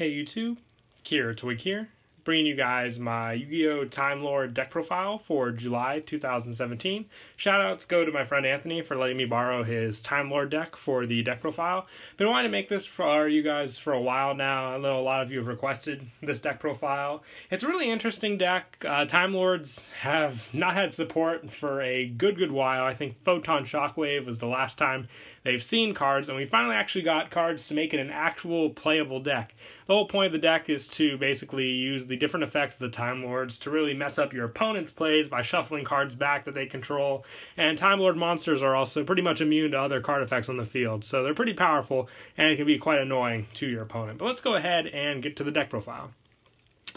Hey YouTube, Kira Twig here, bringing you guys my Yu-Gi-Oh! Timelord deck profile for July 2017. Shoutouts go to my friend Anthony for letting me borrow his Timelord deck for the deck profile. Been wanting to make this for you guys for a while now. I know a lot of you have requested this deck profile. It's a really interesting deck. Timelords have not had support for a good while. I think Photon Shockwave was the last time they've seen cards, and we finally actually got cards to make it an actual playable deck. The whole point of the deck is to basically use the different effects of the Time Lords to really mess up your opponent's plays by shuffling cards back that they control, and Time Lord monsters are also pretty much immune to other card effects on the field, so they're pretty powerful, and it can be quite annoying to your opponent. But let's go ahead and get to the deck profile.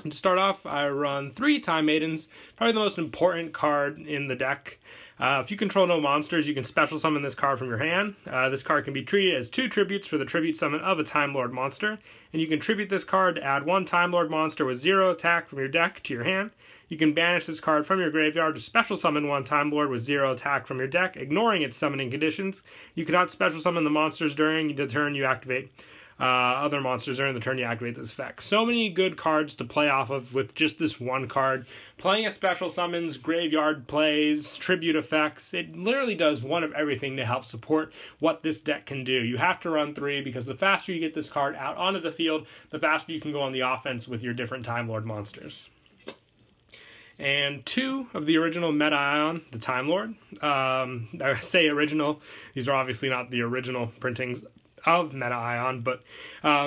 To start off, I run 3 Time Maidens, probably the most important card in the deck. If you control no monsters, you can special summon this card from your hand. This card can be treated as 2 tributes for the tribute summon of a Time Lord monster, and you can tribute this card to add 1 Time Lord monster with 0 attack from your deck to your hand. You can banish this card from your graveyard to special summon 1 Time Lord with 0 attack from your deck, ignoring its summoning conditions. You cannot special summon the monsters during the turn you activate other monsters during the turn you activate this effect. So many good cards to play off of with just this one card. Plenty of special summons, graveyard plays, tribute effects. It literally does one of everything to help support what this deck can do. You have to run 3 because the faster you get this card out onto the field, the faster you can go on the offense with your different Time Lord monsters. And 2 of the original Meta Ion, the Time Lord. I say original, these are obviously not the original printings of Meta Ion, but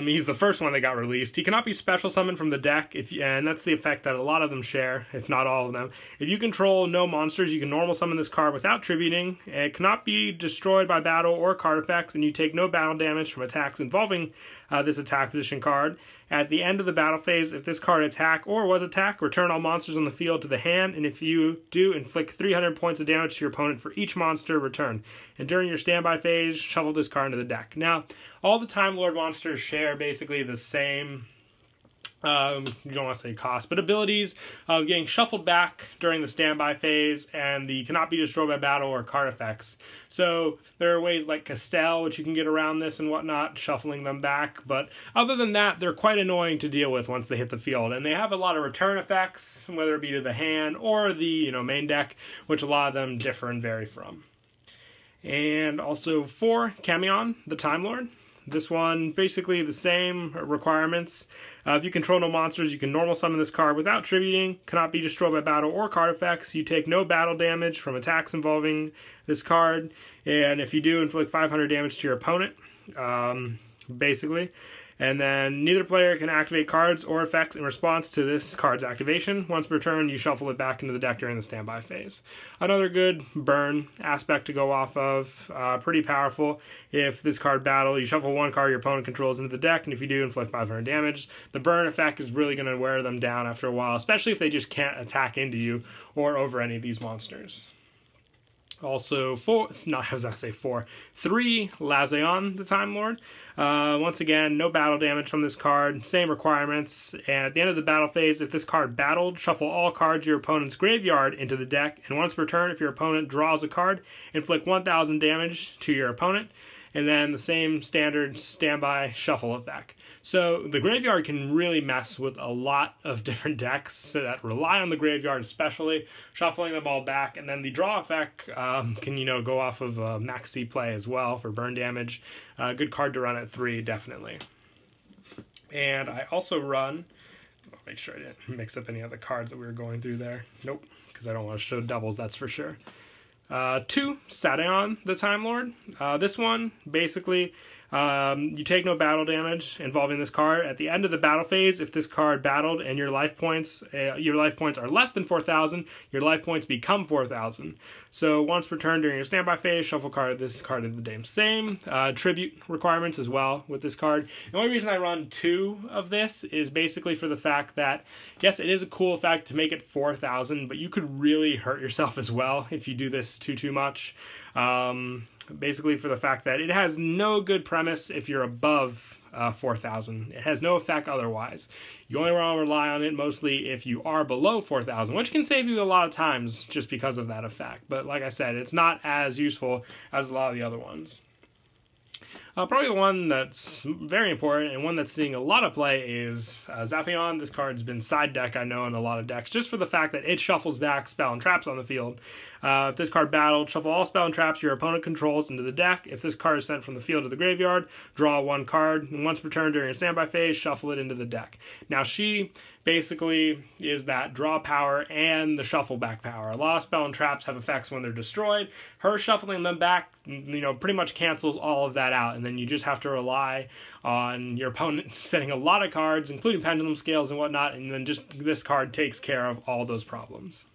he's the first one that got released. He cannot be special summoned from the deck, and that's the effect that a lot of them share, if not all of them. If you control no monsters, you can normal summon this card without tributing. It cannot be destroyed by battle or card effects, and you take no battle damage from attacks involving this attack position card. At the end of the battle phase, if this card attack or was attack, return all monsters on the field to the hand, and if you do, inflict 300 points of damage to your opponent for each monster returned. And during your standby phase, shuffle this card into the deck. Now, all the Time Lord monsters share basically the same, you don't want to say cost, but abilities of getting shuffled back during the standby phase, and the cannot be destroyed by battle or card effects. So there are ways like Castell, which you can get around this and whatnot, shuffling them back, but other than that, they're quite annoying to deal with once they hit the field, and they have a lot of return effects, whether it be to the hand or the main deck, which a lot of them differ and vary from. And also 4, Camion, the Time Lord. This one, basically the same requirements. If you control no monsters, you can normal summon this card without tributing, cannot be destroyed by battle or card effects. You take no battle damage from attacks involving this card, and if you do, inflict 500 damage to your opponent, basically. And then neither player can activate cards or effects in response to this card's activation. Once per turn, you shuffle it back into the deck during the standby phase. Another good burn aspect to go off of. Pretty powerful. If this card battle, you shuffle 1 card your opponent controls into the deck, and if you do, inflict 500 damage. The burn effect is really going to wear them down after a while, especially if they just can't attack into you or over any of these monsters. Also 3, Lazeon, the Time Lord. Once again, no battle damage from this card, same requirements, and at the end of the battle phase, if this card battled, shuffle all cards in your opponent's graveyard into the deck, and once per turn, if your opponent draws a card, inflict 1000 damage to your opponent, and then the same standard standby shuffle effect. So the graveyard can really mess with a lot of different decks that rely on the graveyard, especially shuffling them all back, and then the draw effect can go off of maxi play as well for burn damage. Good card to run at 3, definitely. And I also run, I'll make sure I didn't mix up any other cards that we were going through there. Nope, because I don't want to show doubles, that's for sure. 2, Sadeon, the Time Lord. This one, basically, you take no battle damage involving this card. At the end of the battle phase, if this card battled and your life points are less than 4,000, your life points become 4,000. So once per turn during your standby phase, shuffle this card into the game. Same tribute requirements as well with this card. The only reason I run 2 of this is basically for the fact that, yes, it is a cool effect to make it 4,000, but you could really hurt yourself as well if you do this too much. Basically for the fact that it has no good premise if you're above 4,000. It has no effect otherwise. You only want to rely on it mostly if you are below 4,000, which can save you a lot of times just because of that effect. But like I said, it's not as useful as a lot of the other ones. Probably the one that's very important and one that's seeing a lot of play is Zaphion. This card's been side deck, I know, in a lot of decks, just for the fact that it shuffles back spell and traps on the field. If this card battled, shuffle all spell and traps your opponent controls into the deck. If this card is sent from the field to the graveyard, draw one card, and once per turn during a standby phase, shuffle it into the deck. Now, she basically is that draw power and the shuffle back power. A lot of spell and traps have effects when they're destroyed. Her shuffling them back, pretty much cancels all of that out, and then you just have to rely on your opponent setting a lot of cards, including pendulum scales and whatnot, and then just this card takes care of all those problems.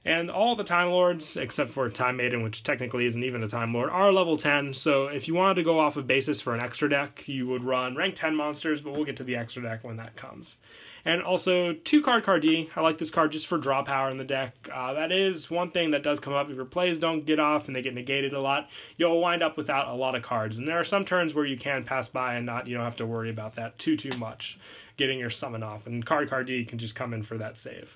And all the Time Lords, except for Time Maiden, which technically isn't even a Time Lord, are level 10. So if you wanted to go off of basis for an extra deck, you would run rank 10 monsters, but we'll get to the extra deck when that comes. And also, 2-card Cardi. I like this card just for draw power in the deck. That is one thing that does come up. If your plays don't get off and they get negated a lot, you'll wind up without a lot of cards. And there are some turns where you can pass by and you don't have to worry about that too much, getting your summon off. And Cardi can just come in for that save.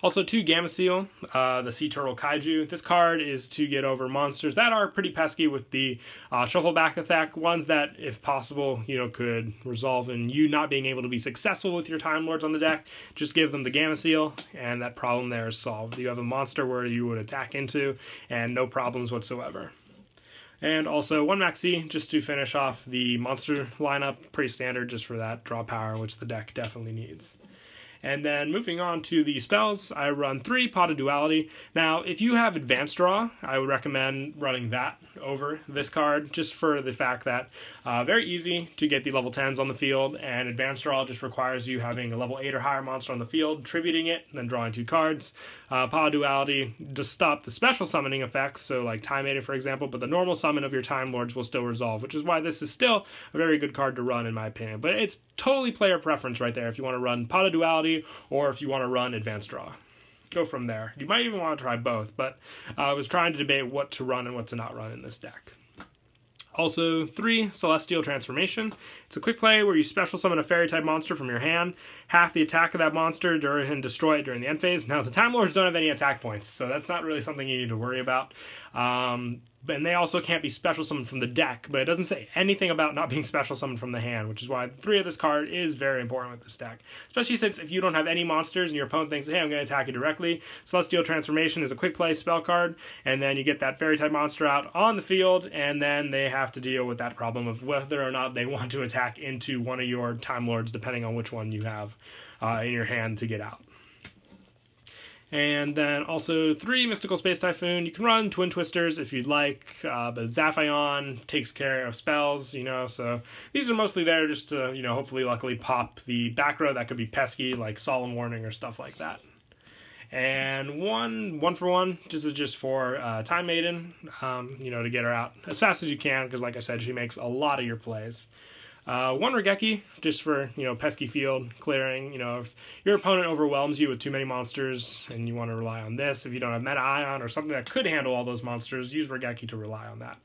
Also, 2 Gameciel, the Sea Turtle Kaiju. This card is to get over monsters that are pretty pesky with the shuffle back effect. Ones that, if possible, could resolve in you not being able to be successful with your Time Lords on the deck. Just give them the Gameciel, and that problem there is solved. You have a monster where you would attack into, and no problems whatsoever. And also 1 Maxi, just to finish off the monster lineup. Pretty standard just for that draw power, which the deck definitely needs. And then moving on to the spells, I run 3 Pot of Duality. Now, if you have Advanced Draw, I would recommend running that over this card, just for the fact that very easy to get the level 10s on the field, and Advanced Draw just requires you having a level 8 or higher monster on the field, tributing it, and then drawing 2 cards. Pot of Duality to stop the special summoning effects, so like Time Maiden, for example, but the normal summon of your Time Lords will still resolve, which is why this is still a very good card to run, in my opinion. But it's totally player preference right there if you want to run Pot of Duality or if you want to run Advanced Draw. Go from there. You might even want to try both, but I was trying to debate what to run and what to not run in this deck. Also, 3 Celestial Transformation. It's a quick play where you special summon a fairy-type monster from your hand, half the attack of that monster and destroy it during the end phase. Now, the Time Lords don't have any attack points, so that's not really something you need to worry about. And they also can't be special summoned from the deck, but it doesn't say anything about not being special summoned from the hand, which is why 3 of this card is very important with this deck. Especially since if you don't have any monsters and your opponent thinks, hey, I'm going to attack you directly, Celestial Transformation is a quick play spell card, and then you get that fairy-type monster out on the field, and then they have to deal with that problem of whether or not they want to attack into one of your Time Lords, depending on which one you have in your hand to get out. And then also 3 Mystical Space Typhoon. You can run Twin Twisters if you'd like, but Zaphion takes care of spells, so these are mostly there just to, hopefully luckily pop the back row that could be pesky, like Solemn Warning or stuff like that. And one for one, this is just for Time Maiden, to get her out as fast as you can, because like I said, she makes a lot of your plays. 1 Regeki, just for, pesky field clearing. If your opponent overwhelms you with too many monsters and you want to rely on this, if you don't have Meta Ion or something that could handle all those monsters, use Regeki to rely on that.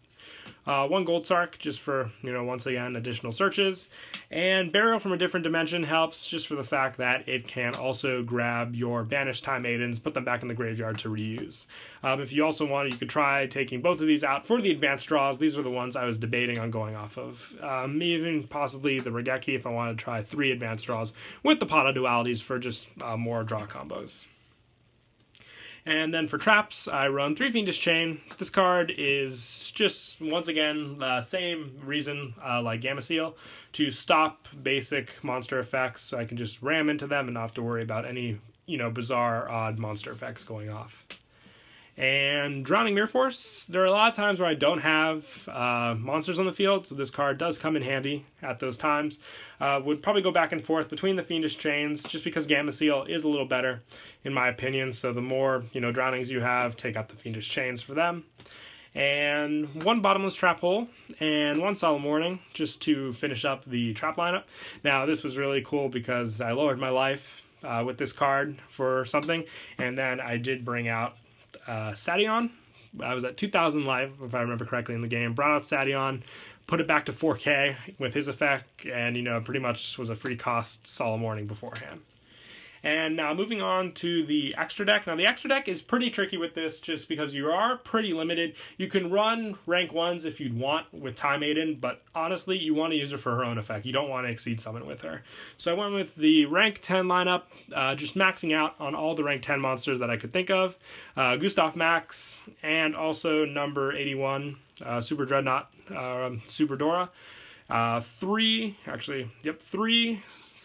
1 Gold Sark, just for, once again, additional searches. And Burial from a Different Dimension helps just for the fact that it can also grab your banished Time Maidens, put them back in the graveyard to reuse. If you also want, you could try taking both of these out for the advanced draws. These are the ones I was debating on going off of. Even possibly the Regeki if I want to try 3 advanced draws with the Pot of Dualities for just more draw combos. And then for traps, I run 3 Fiendish Chain. This card is just, once again, the same reason like Gameciel, to stop basic monster effects. So I can just ram into them and not have to worry about any, bizarre, odd monster effects going off. And Drowning Mirror Force, there are a lot of times where I don't have monsters on the field, so this card does come in handy at those times. Would probably go back and forth between the Fiendish Chains, just because Gameciel is a little better, in my opinion, so the more, drownings you have, take out the Fiendish Chains for them. And 1 Bottomless Trap Hole, and 1 Solemn Warning, just to finish up the trap lineup. Now, this was really cool because I lowered my life with this card for something, and then I did bring out Sadion. I was at 2,000 life, if I remember correctly, in the game. Brought out Sadion, put it back to 4K with his effect, and, pretty much was a free cost Solemn Warning beforehand. And now moving on to the extra deck. Now the extra deck is pretty tricky with this just because you are pretty limited. You can run rank 1s if you'd want with Time Maiden, but honestly you want to use her for her own effect. You don't want to exceed summon with her. So I went with the rank 10 lineup, just maxing out on all the rank 10 monsters that I could think of. Gustav Max, and also number 81, Super Dreadnought, Super Dora. 3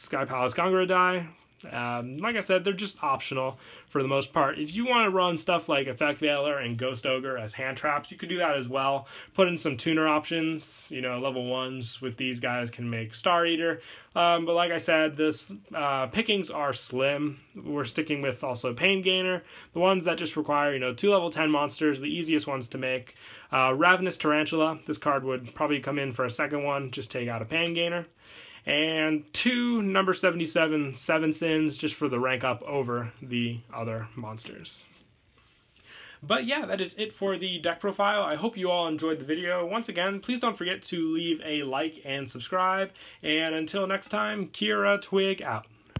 Sky Palace Gongora die. Like I said, they're just optional for the most part. If you want to run stuff like Effect Veiler and Ghost Ogre as hand traps, you could do that as well. Put in some tuner options. You know, level 1s with these guys can make Star Eater. But like I said, this pickings are slim. We're sticking with also Pain Gainer. The ones that just require, you know, 2 level 10 monsters, the easiest ones to make. Ravenous Tarantula. This card would probably come in for a second one. Just take out a Pain Gainer. And 2 number 77 Seven Sins, just for the rank up over the other monsters. But yeah, that is it for the deck profile. I hope you all enjoyed the video. Once again, please don't forget to leave a like and subscribe. And until next time, Kira Twig out.